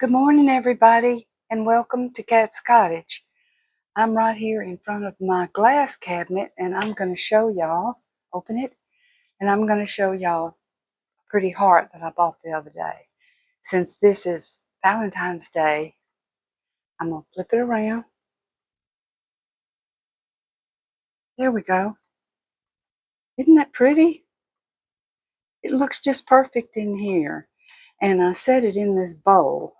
Good morning, everybody, and welcome to Cat's Cottage. I'm right here in front of my glass cabinet, and I'm going to show y'all, open it, and I'm going to show y'all a pretty heart that I bought the other day. Since this is Valentine's Day, I'm going to flip it around. There we go. Isn't that pretty? It looks just perfect in here. And I set it in this bowl,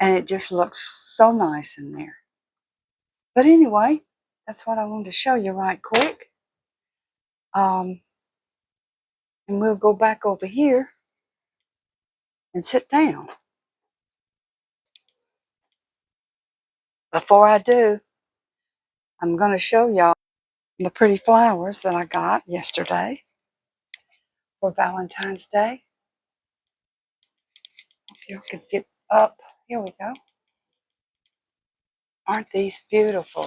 and it just looks so nice in there. But anyway, that's what I wanted to show you right quick. And we'll go back over here and sit down. Before I do, I'm going to show y'all the pretty flowers that I got yesterday for Valentine's Day. If you could get up, here we go. Aren't these beautiful?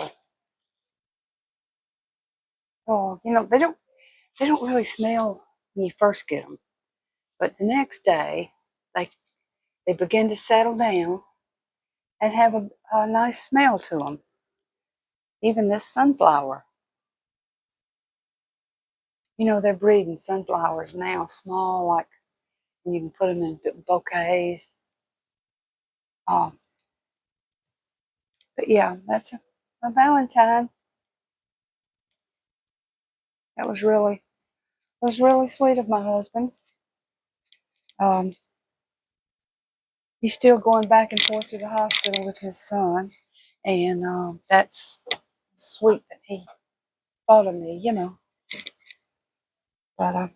Oh, they don't really smell when you first get them, but the next day they begin to settle down and have a nice smell to them. Even this sunflower. They're breeding sunflowers now, small, like, and you can put them in bouquets. Um, but yeah, that's a Valentine. That was really sweet of my husband. Um, he's still going back and forth to the hospital with his son, and that's sweet that he thought of me. But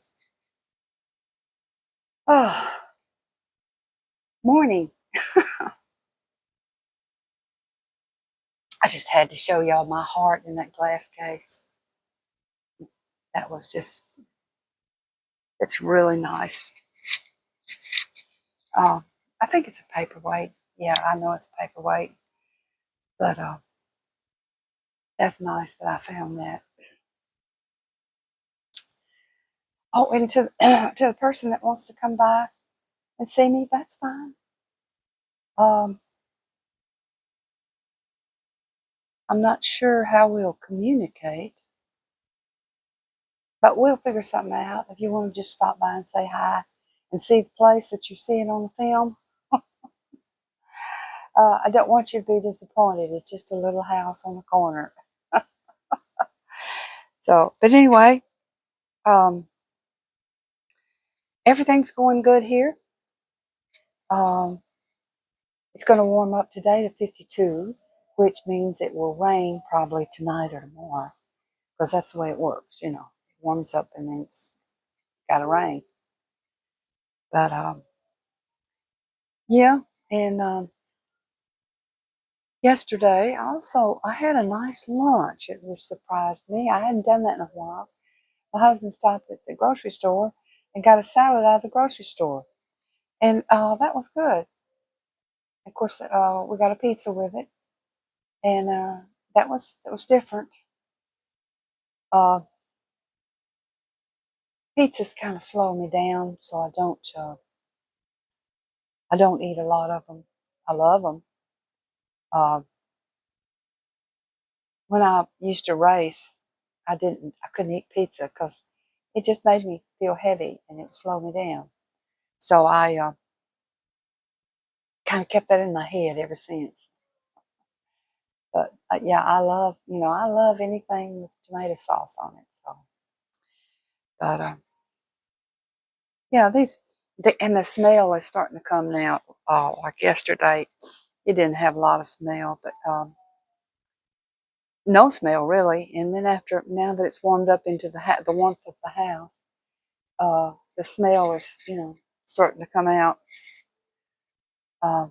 oh, morning. I just had to show y'all my heart in that glass case. That was it's really nice. I think it's a paperweight. Yeah, I know it's a paperweight, but that's nice that I found that. Oh, and to to the person that wants to come by and see me, that's fine. I'm not sure how we'll communicate, but we'll figure something out. If you want to just stop by and say hi and see the place that you're seeing on the film, I don't want you to be disappointed. It's just a little house on the corner. So, but anyway, um, everything's going good here. Um, it's going to warm up today to 52, which means it will rain probably tonight or tomorrow, because that's the way it works. It warms up and then it's got to rain. But yeah, and yesterday also I had a nice lunch. It was surprised me. I hadn't done that in a while. My husband stopped at the grocery store and got a salad out of the grocery store, and that was good. Of course, we got a pizza with it, and that was different. Uh, Pizzas kind of slow me down, so I don't eat a lot of them. I love them. Uh, when I used to race, I couldn't eat pizza because it just made me feel heavy and it slowed me down. So I kind of kept that in my head ever since. But yeah, I love anything with tomato sauce on it. So, but yeah, and the smell is starting to come now. Like yesterday, it didn't have a lot of smell, but no smell really. And then now that it's warmed up into the warmth of the house, the smell is starting to come out. Uh,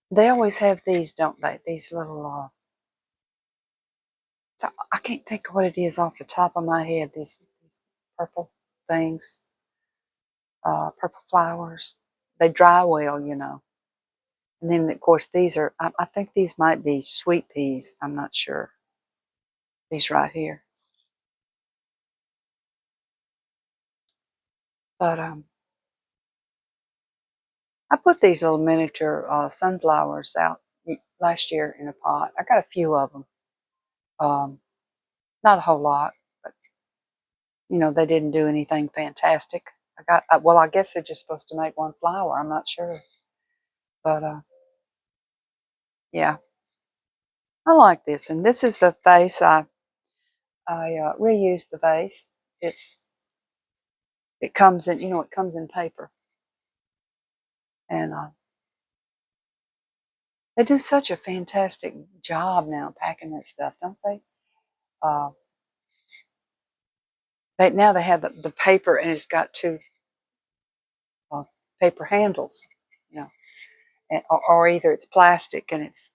they always have these, don't they? These little so I can't think of what it is off the top of my head. These purple things, purple flowers. They dry well. And then of course these are. I think these might be sweet peas. I'm not sure. These right here, but I put these little miniature sunflowers out last year in a pot. I got a few of them. Um, Not a whole lot, but they didn't do anything fantastic. Well, I guess they're just supposed to make one flower. I'm not sure, but yeah, I like this. And this is the vase. I reused the vase. It comes in, it comes in paper, and they do such a fantastic job now packing that stuff, don't they? Uh, now they have the paper, and it's got two uh, paper handles, you know, or either it's plastic and it's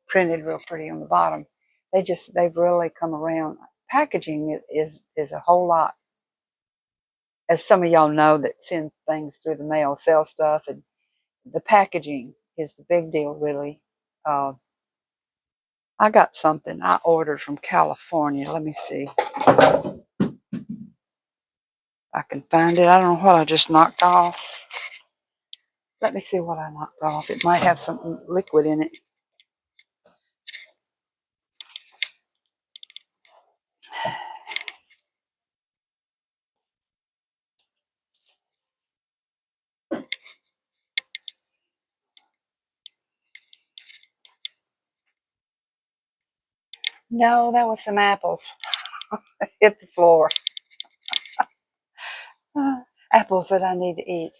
printed real pretty on the bottom. They've really come around. Packaging is a whole lot. As some of y'all know that send things through the mail, sell stuff, and the packaging is the big deal, really. Uh, I got something I ordered from California. Let me see if I can find it. I don't know what I just knocked off. Let me see what I knocked off. It might have some liquid in it. No, that was some apples. Hit the floor. Apples that I need to eat.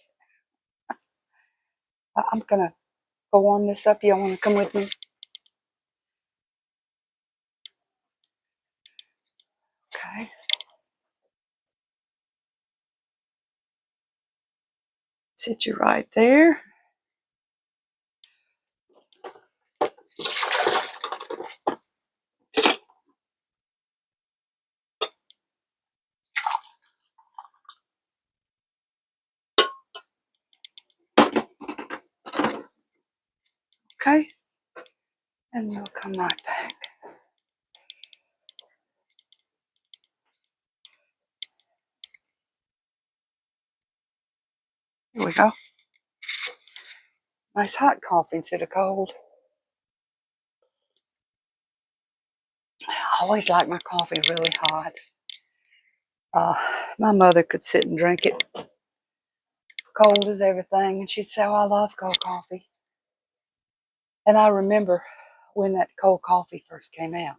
I'm gonna go warm this up. Y'all want to come with me? Okay. Sit you right there. Okay. And we'll come right back. Here we go. Nice hot coffee instead of cold. I always like my coffee really hot. My mother could sit and drink it cold as everything, and she'd say, "Oh, I love cold coffee." And I remember when that cold coffee first came out.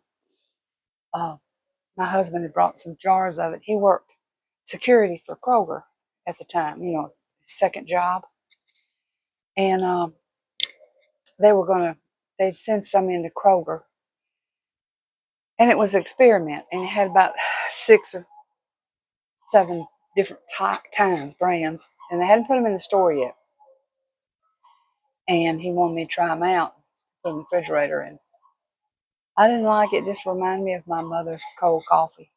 Uh, my husband had brought some jars of it. He worked security for Kroger at the time, his second job, and they'd send some into Kroger, and it was an experiment, and it had about 6 or 7 different kinds, brands, and they hadn't put them in the store yet. And he wanted me to try them out, put them in the refrigerator, and I didn't like it. It just reminded me of my mother's cold coffee.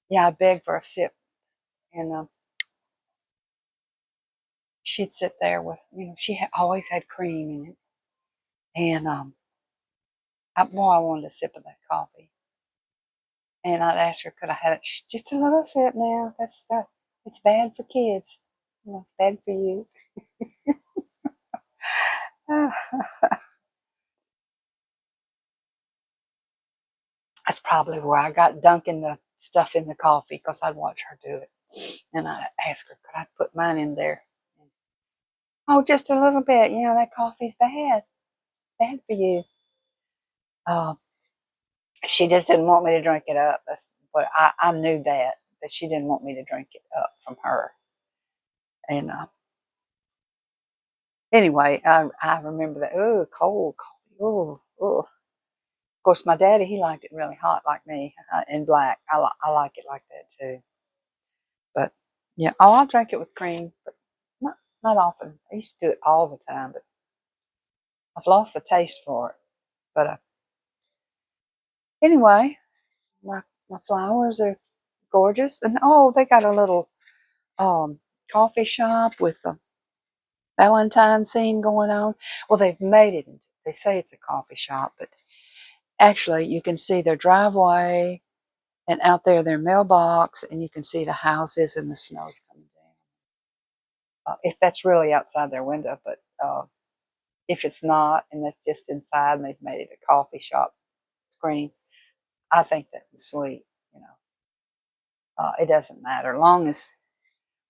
Yeah, I begged for a sip, and she'd sit there with, she always had cream in it, and boy, I wanted a sip of that coffee. And I'd ask her, could I have it? Just a little sip now. That. It's bad for kids. It's bad for you. That's probably where I got dunking the stuff in the coffee, because I'd watch her do it. And I'd ask her, could I put mine in there? Oh, just a little bit. That coffee's bad. It's bad for you. Uh, she just didn't want me to drink it up. That's what I knew that she didn't want me to drink it up from her. And anyway, I remember that. Oh, cold coffee. Oh, oh. Of course, my daddy, he liked it really hot like me, and black. I like it like that too. But yeah, I'll drink it with cream, but not often. I used to do it all the time, but I've lost the taste for it. But anyway, my flowers are gorgeous, and they got a little coffee shop with a Valentine scene going on. Well, they've made it. They say it's a coffee shop, but actually, you can see their driveway, and out there their mailbox, and you can see the houses, and the snow's coming down. if that's really outside their window. But if it's not, and that's just inside, and they've made it a coffee shop screen, I think that was sweet. You know, it doesn't matter, long as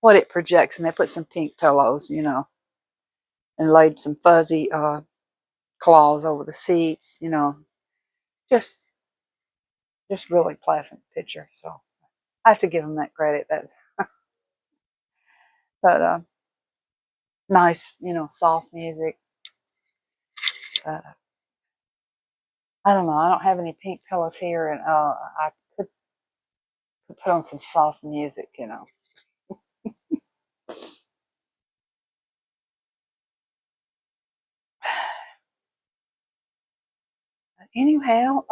what it projects. And they put some pink pillows, you know, and laid some fuzzy claws over the seats. You know, just just really pleasant picture. So I have to give them that credit. That, but nice, you know, soft music. Uh, I don't know. I don't have any pink pillows here, and I could put on some soft music, you know. Anyhow,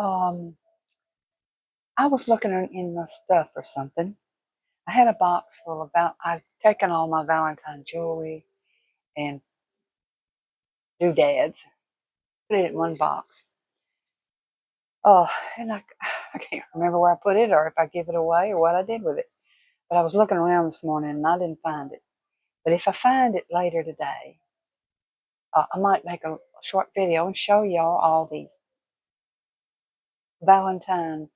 I was looking in my stuff or something. I had a box full of I've taken all my Valentine jewelry and doodads, put it in one box. Oh, and I can't remember where I put it or if I give it away or what I did with it. But I was looking around this morning and I didn't find it. But if I find it later today, I might make a short video and show y'all all these Valentine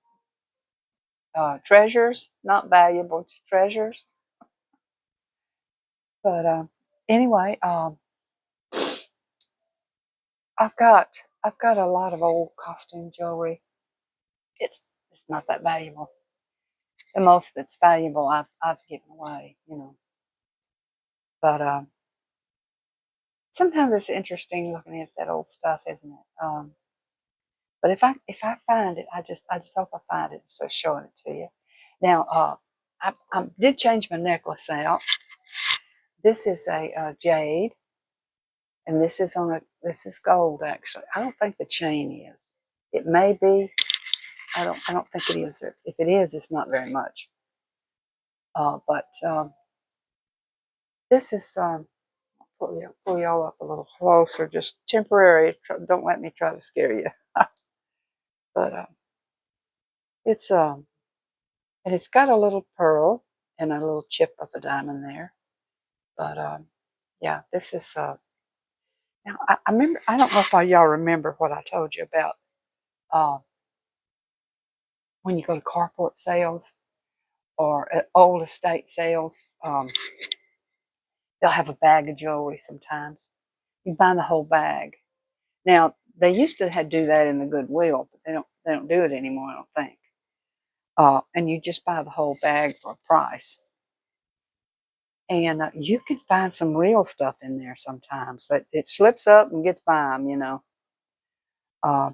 treasures, not valuable, just treasures. But anyway, I've got a lot of old costume jewelry. It's not that valuable. The most that's valuable I've given away, you know. But sometimes it's interesting looking at that old stuff, isn't it? But if I find it, I just hope I find it, so showing it to you. Now, I did change my necklace out. This is a jade, and this is gold actually. I don't think the chain is. It may be. I don't think it is. If it is, it's not very much. But this is pull y'all up a little closer, just temporary. Don't let me try to scare you. But it's and it's got a little pearl and a little chip of a diamond there. But yeah, this is now I remember. I don't know if y'all remember what I told you about uh, when you go to carport sales or at old estate sales. They'll have a bag of jewelry sometimes. You buy the whole bag. Now they used to do that in the Goodwill, but they don't do it anymore. I don't think. And you just buy the whole bag for a price. And you can find some real stuff in there sometimes that it slips up and gets by them, you know. Uh,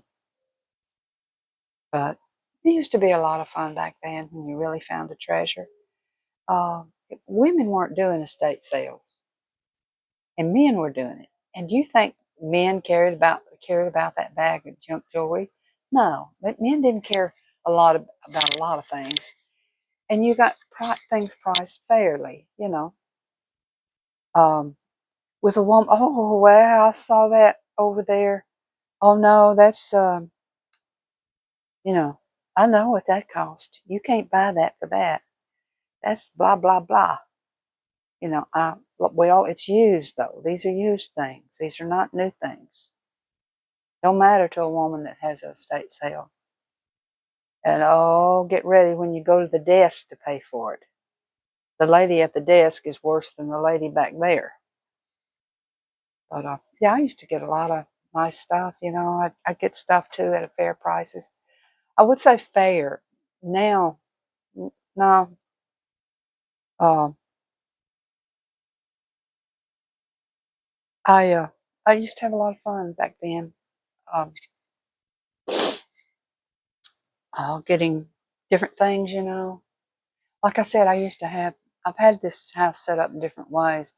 but it used to be a lot of fun back then when you really found a treasure. Uh, Women weren't doing estate sales, and men were doing it. And do you think men cared about that bag of junk jewelry? No, but men didn't care about a lot of things. And you got things priced fairly, you know. Um, with a woman, oh wow, I saw that over there. Oh no, that's you know, I know what that cost. You can't buy that for that. That's blah blah blah. You know, well, it's used though. These are used things. These are not new things. Don't matter to a woman that has a estate sale. And oh, get ready when you go to the desk to pay for it. The lady at the desk is worse than the lady back there. But yeah, I used to get a lot of nice stuff. You know, I get stuff too at a fair prices. I would say fair. Now, no. Um, I uh, I used to have a lot of fun back then. Um, Getting different things. You know, like I said, I've had this house set up in different ways.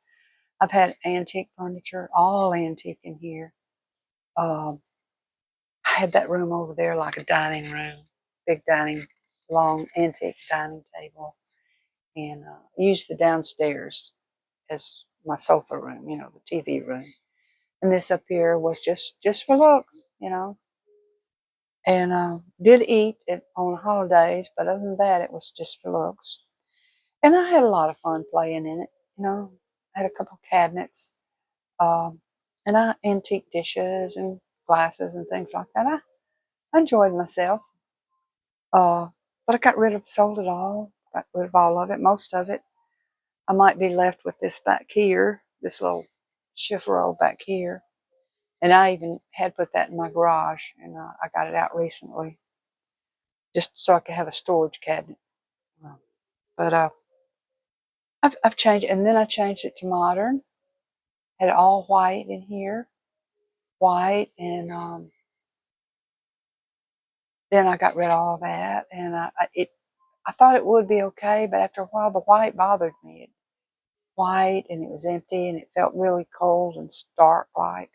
I've had antique furniture, all antique in here. Um, I had that room over there like a dining room, big dining, long antique dining table, and used the downstairs as my sofa room, you know, the TV room. And this up here was just for looks, you know. And did eat it on holidays, but other than that, it was just for looks. And I had a lot of fun playing in it, you know. I had a couple cabinets, um, and I antique dishes and glasses and things like that. I enjoyed myself. Uh, but I sold it all, got rid of all of it, most of it. I might be left with this back here, this little shift roll back here. And I even had put that in my garage, and I got it out recently, just so I could have a storage cabinet. Um, But I've changed, and then I changed it to modern. Had it all white in here, white, and then I got rid of all that, and I thought it would be okay, but after a while, the white bothered me. It white, and it was empty, and it felt really cold and stark like.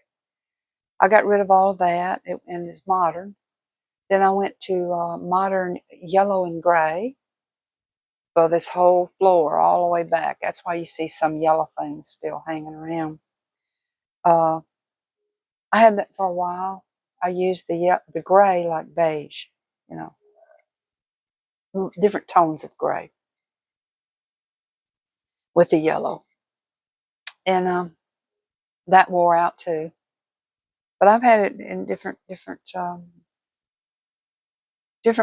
I got rid of all of that, and it's modern. Then I went to modern yellow and gray. So this whole floor, all the way back. That's why you see some yellow things still hanging around. Uh, I had that for a while. I used the gray like beige, you know, different tones of gray with the yellow, and that wore out too. But I've had it in different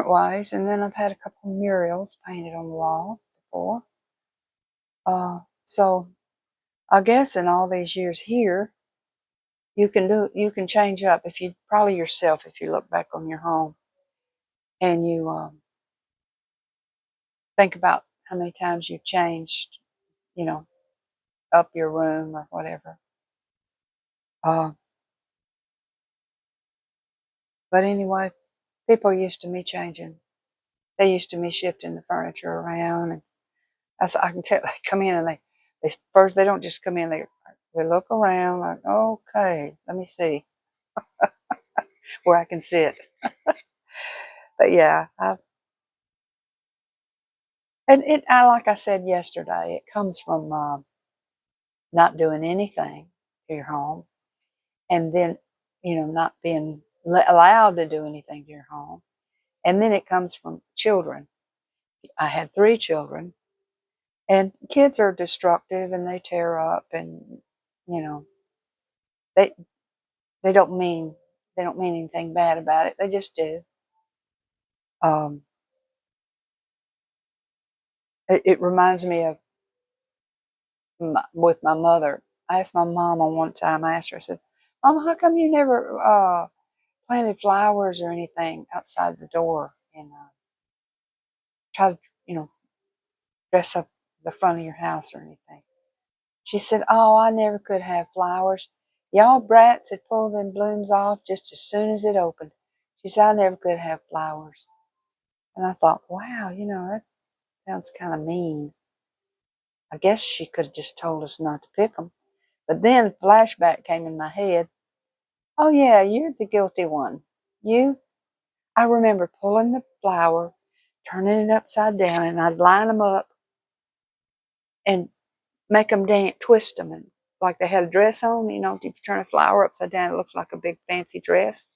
ways, and then I've had a couple of murals painted on the wall before. So I guess in all these years here, you can change up if you probably yourself if you look back on your home and you think about how many times you've changed, you know, up your room or whatever. Uh, but anyway, people used to me changing. They used to me shifting the furniture around, and I can tell they come in and they first they don't just come in. They look around like, okay, let me see where I can sit. But yeah, I like I said yesterday, it comes from not doing anything to your home, and then not being allowed to do anything to your home, and then it comes from children. I had 3 children, and kids are destructive and they tear up, and you know they they don't mean they don't mean anything bad about it. They just do. Um, it reminds me of with my mother. I asked my mom on one time. I asked her. I said, "Mom, how come you never planted flowers or anything outside the door and try to dress up the front of your house or anything?" She said, "Oh, I never could have flowers. Y'all brats had pulled them blooms off just as soon as it opened." She said, "I never could have flowers." And I thought, wow, that sounds kind of mean. I guess she could have just told us not to pick them. But then a flashback came in my head. Oh, yeah, you're the guilty one. You, I remember pulling the flower, turning it upside down, and I'd line them up and make them dance, twist them, and like they had a dress on. If you turn a flower upside down, it looks like a big fancy dress.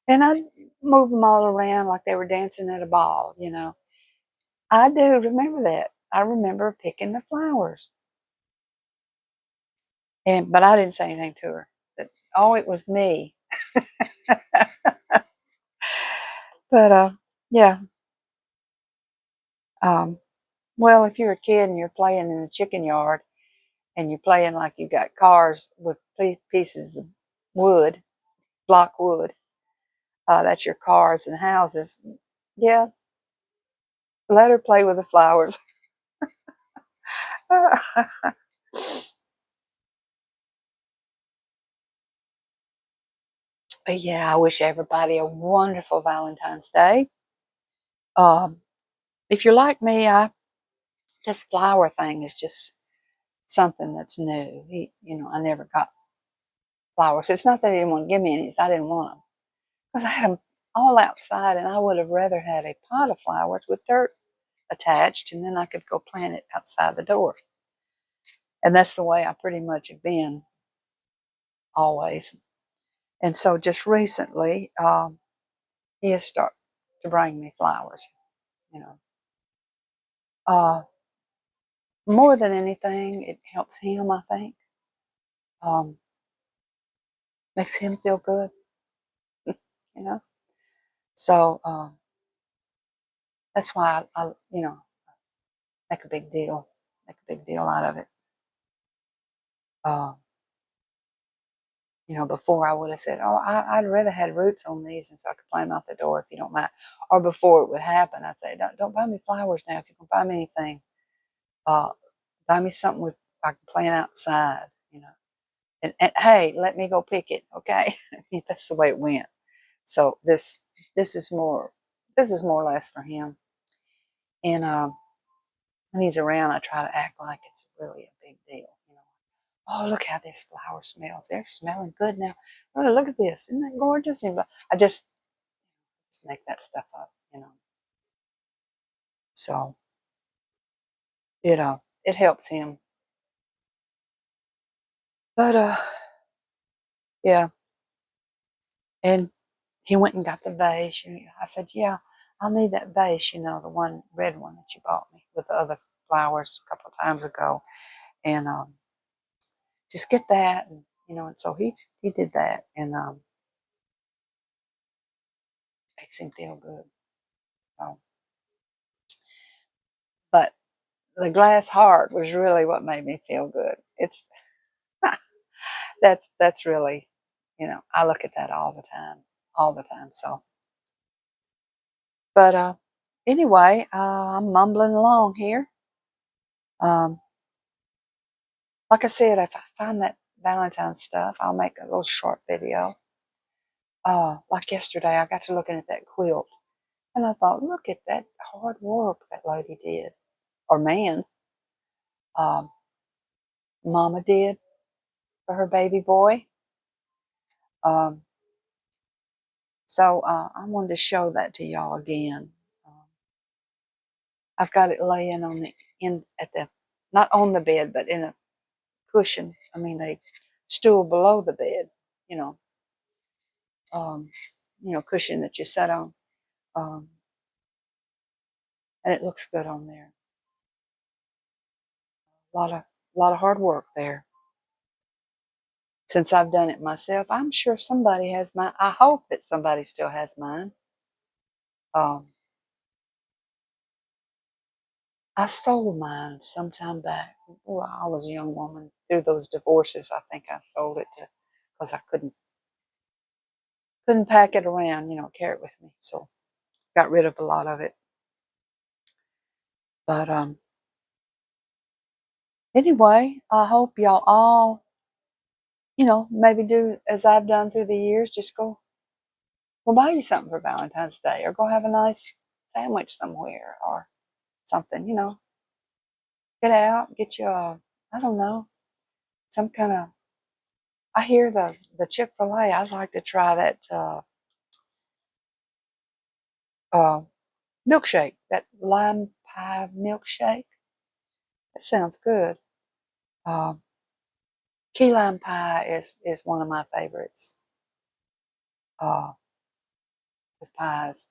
And I'd move them all around like they were dancing at a ball. I do remember that. I remember picking the flowers, but I didn't say anything to her. But oh, it was me. But yeah. Um, well, if you're a kid and you're playing in the chicken yard and you're playing like you got cars with pieces of wood, block wood, that's your cars and houses. Yeah, let her play with the flowers. But yeah, I wish everybody a wonderful Valentine's Day. Um, if you're like me, this flower thing is just something that's new. I never got flowers. It's not that he didn't want to give me any; it's I didn't want them because I had them all outside, and I would have rather had a pot of flowers with dirt attached, and then I could go plant it outside the door. And that's the way I pretty much have been always. And so just recently, he has started to bring me flowers. You know, uh, more than anything, it helps him, I think. Um, Makes him feel good, you know. So that's why make a big deal, make a big deal out of it. Uh, before I would have said, "Oh, I'd rather had roots on these, and so I could plant them out the door if you don't mind." Or before it would happen, I'd say, "Don't buy me flowers now. If you can buy me anything, uh, buy me something with I can plant outside." And hey, let me go pick it, okay? That's the way it went. So this is more this is more or less for him. And when he's around, I try to act like it's really a big deal. Oh, look how this flower smells. They're smelling good now. Oh, look at this. Isn't that gorgeous? I just make that stuff up. So it helps him. But yeah. And he went and got the vase. I said, yeah, I'll need that vase, the one red one that you bought me with the other flowers a couple of times ago. And just get that. And so he did that. And makes him feel good. So, but the glass heart was really what made me feel good. It's that's really, I look at that all the time. So, but anyway, I'm mumbling along here. Um, like I said, if I find that Valentine stuff, I'll make a little short video. Like yesterday, I got to looking at that quilt, and I thought, look at that hard work that lady did, or man, um, Mama did for her baby boy. Um, so I wanted to show that to y'all again. I've got it laying on the in at the not on the bed, but in a cushion. I mean, a stool below the bed. You know, um, cushion that you sit on, um, and it looks good on there. A lot of hard work there. Since I've done it myself, I'm sure somebody has mine. I hope that somebody still has mine. Um, I sold mine some time back. Well, I was a young woman. Through those divorces, I think I sold it because I couldn't pack it around, carry it with me. So got rid of a lot of it. But anyway, I hope y'all all, maybe do as I've done through the years. Just go buy you something for Valentine's Day, or go have a nice sandwich somewhere, or something. Get out, get you I don't know, some kind of. I hear the Chick-fil-A. I'd like to try that uh, milkshake, that lime pie milkshake. That sounds good. Uh, Key lime pie is one of my favorites uh, with pies.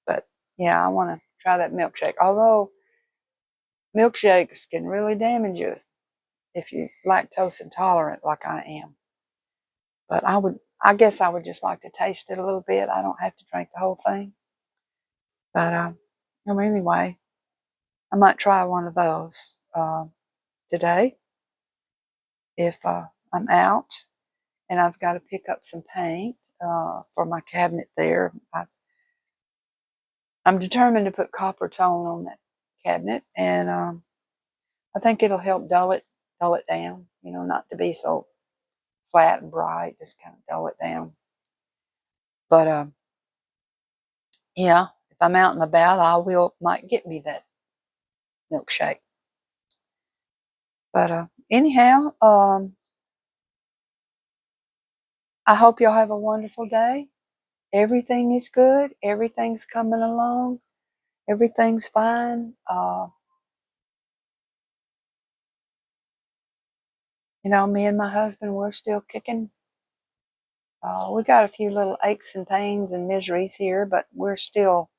But yeah, I want to try that milkshake. Although milkshakes can really damage you if you're lactose intolerant, like I am. But I guess I would just like to taste it a little bit. I don't have to drink the whole thing. But anyway, I might try one of those today if I'm out and I've got to pick up some paint for my cabinet there. I'm determined to put copper tone on that cabinet, and I think it'll help dull it down. Not to be so flat and bright, just kind of dull it down. But yeah, if I'm out and about, might get me that milkshake. But anyhow, I hope y'all have a wonderful day. Everything is good. Everything's coming along. Everything's fine. Me and my husband, we're still kicking. We got a few little aches and pains and miseries here, but we're still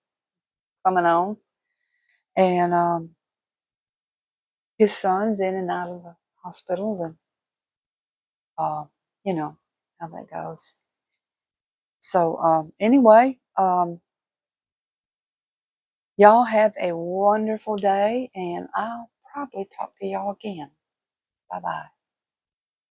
coming on. And his son's in and out of the hospital, and uh, you know how that goes. So anyway, y'all have a wonderful day, and I'll probably talk to y'all again. Bye bye.